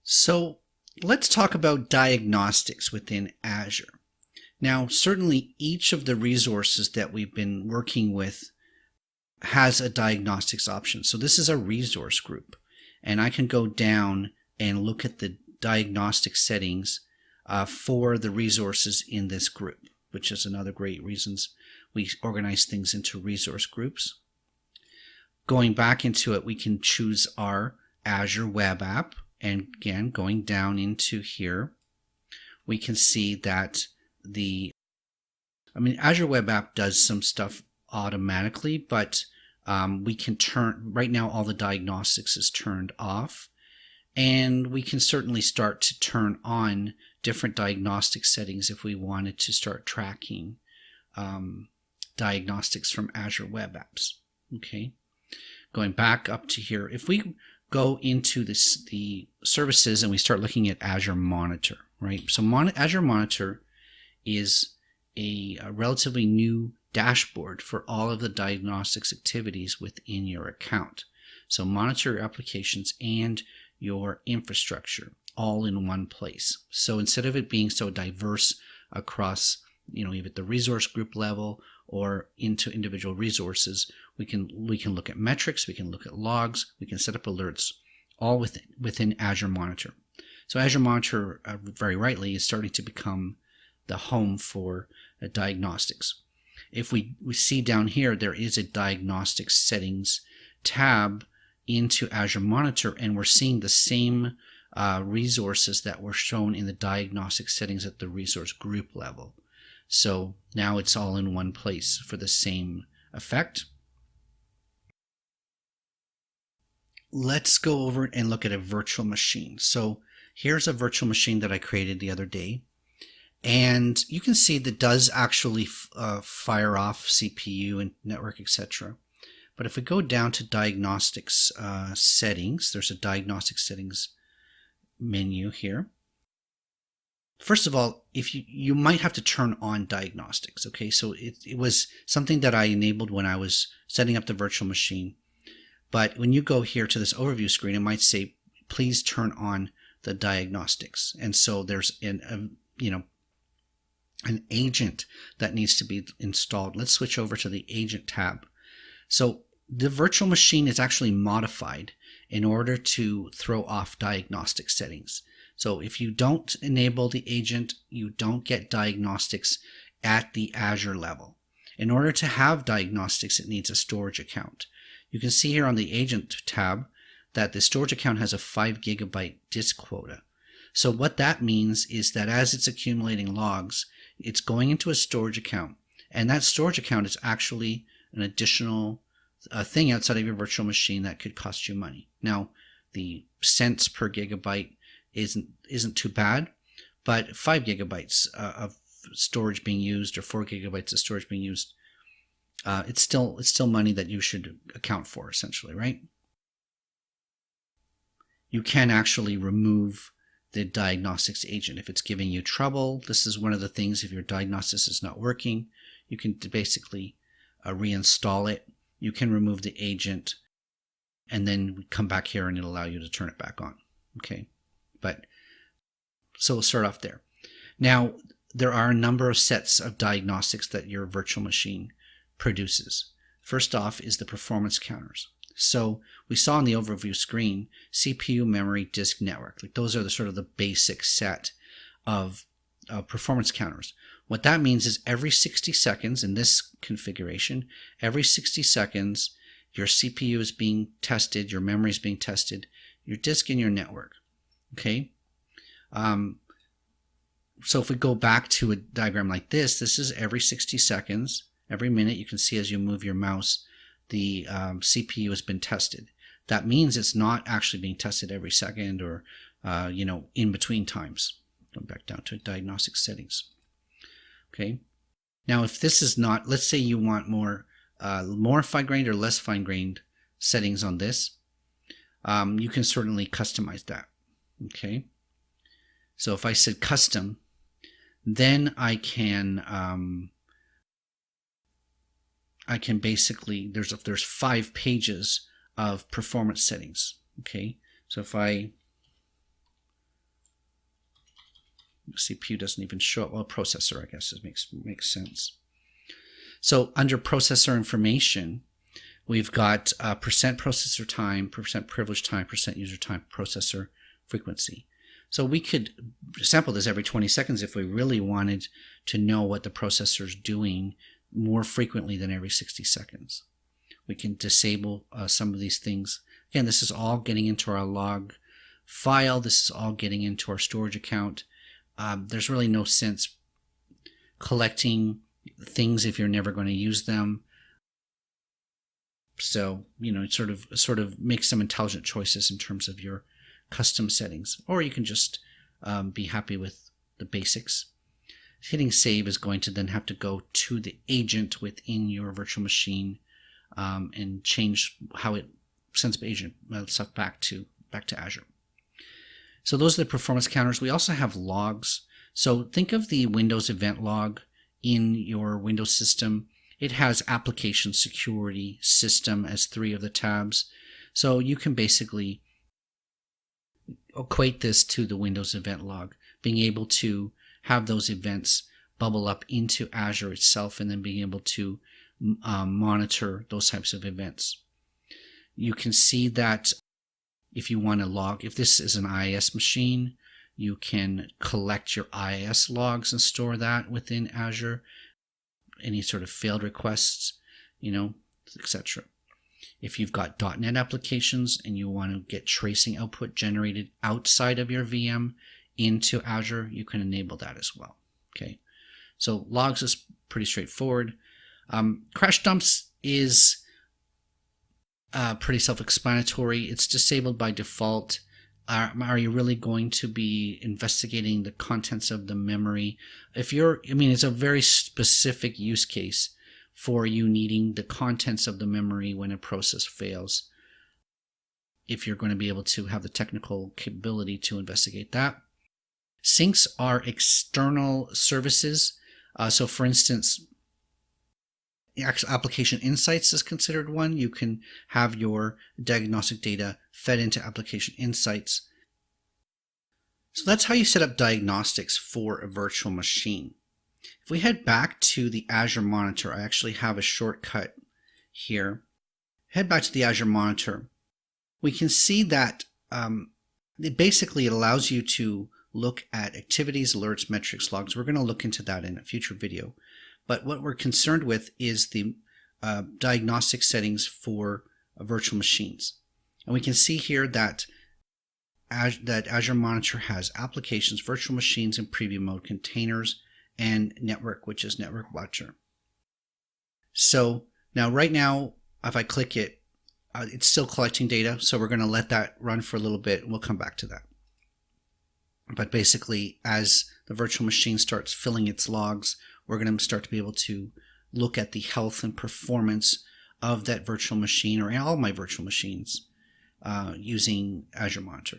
So let's talk about diagnostics within Azure. Now, certainly each of the resources that we've been working with has a diagnostics option. So this is a resource group, and I can go down and look at the diagnostic settings for the resources in this group, which is another great reasons we organize things into resource groups. Going back into it, we can choose our Azure web app, and again, going down into here, we can see that Azure web app does some stuff automatically, but we can turn, right now all the diagnostics is turned off, and we can certainly start to turn on different diagnostic settings if we wanted to start tracking diagnostics from Azure web apps. Okay, going back up to here, if we go into the services and we start looking at Azure Monitor, right? So Azure Monitor is a relatively new dashboard for all of the diagnostics activities within your account. So monitor your applications and your infrastructure all in one place. So instead of it being so diverse across, even at the resource group level or into individual resources, we can look at metrics, we can look at logs, we can set up alerts, all within Azure Monitor. So Azure Monitor, very rightly, is starting to become the home for diagnostics. If we see down here, there is a diagnostics settings tab into Azure Monitor, and we're seeing the same resources that were shown in the diagnostic settings at the resource group level. So now it's all in one place for the same effect. Let's go over and look at a virtual machine. So here's a virtual machine that I created the other day. And you can see that does actually fire off CPU and network, etc. But if we go down to diagnostics settings, there's a diagnostic settings menu here. First of all, if you might have to turn on diagnostics. Okay, so it was something that I enabled when I was setting up the virtual machine. But when you go here to this overview screen, it might say, please turn on the diagnostics. And so there's an agent that needs to be installed. Let's switch over to the agent tab. So the virtual machine is actually modified in order to throw off diagnostic settings. So if you don't enable the agent, you don't get diagnostics at the Azure level. In order to have diagnostics, it needs a storage account. You can see here on the agent tab that the storage account has a 5 GB disk quota. So what that means is that as it's accumulating logs, it's going into a storage account, and that storage account is actually an additional thing outside of your virtual machine that could cost you money. Now, the cents per gigabyte isn't too bad, but 5 GB of storage being used or 4 GB of storage being used, it's still money that you should account for, essentially, right? You can actually remove the diagnostics agent if it's giving you trouble. This is one of the things. If your diagnostics is not working, you can basically reinstall it. You can remove the agent, and then come back here, and it'll allow you to turn it back on. Okay, so we'll start off there. Now, there are a number of sets of diagnostics that your virtual machine produces. First off is the performance counters. So we saw on the overview screen, CPU, memory, disk, network. Like those are the sort of the basic set of performance counters. What that means is every 60 seconds in this configuration, every 60 seconds, your CPU is being tested, your memory is being tested, your disk and your network. Okay. So if we go back to a diagram like this, this is every 60 seconds. Every minute you can see as you move your mouse, the CPU has been tested. That means it's not actually being tested every second or in between times. Go back down to diagnostic settings. Okay. Now, if this is not, let's say you want more fine-grained or less fine-grained settings on this, you can certainly customize that. Okay. So if I said custom, then I can basically, there's 5 pages of performance settings. Okay, so if I CPU doesn't even show up. Well, processor, I guess, it makes sense. So under processor information, we've got percent processor time, percent privilege time, percent user time, processor frequency. So we could sample this every 20 seconds if we really wanted to know what the processor is doing more frequently than every 60 seconds. We can disable some of these things. Again, this is all getting into our log file. This is all getting into our storage account. There's really no sense collecting things if you're never going to use them. So, sort of make some intelligent choices in terms of your custom settings, or you can just be happy with the basics. Hitting save is going to then have to go to the agent within your virtual machine and change how it sends agent stuff back to Azure. So those are the performance counters. We also have logs. So think of the Windows event log in your Windows system. It has application security system as 3 of the tabs. So you can basically equate this to the Windows event log, being able to have those events bubble up into Azure itself and then being able to monitor those types of events. You can see that if you want to log, if this is an IIS machine, you can collect your IIS logs and store that within Azure. Any sort of failed requests, etc. If you've got .NET applications and you want to get tracing output generated outside of your VM into Azure, you can enable that as well. Okay, so logs is pretty straightforward. Crash dumps is pretty self-explanatory. It's disabled by default. Are you really going to be investigating the contents of the memory? It's a very specific use case for you needing the contents of the memory when a process fails. If you're going to be able to have the technical capability to investigate that. Syncs are external services. So for instance, Application Insights is considered one. You can have your diagnostic data fed into Application Insights. So that's how you set up diagnostics for a virtual machine. If we head back to the Azure Monitor, I actually have a shortcut here. Head back to the Azure Monitor. We can see that it allows you to look at activities, alerts, metrics, logs. We're going to look into that in a future video. But what we're concerned with is the diagnostic settings for virtual machines. And we can see here that Azure Monitor has applications, virtual machines in preview mode, containers, and network, which is Network Watcher. So now, right now, if I click it, it's still collecting data. So we're going to let that run for a little bit, and we'll come back to that. But basically, as the virtual machine starts filling its logs, we're going to start to be able to look at the health and performance of that virtual machine, or all my virtual machines, using Azure Monitor.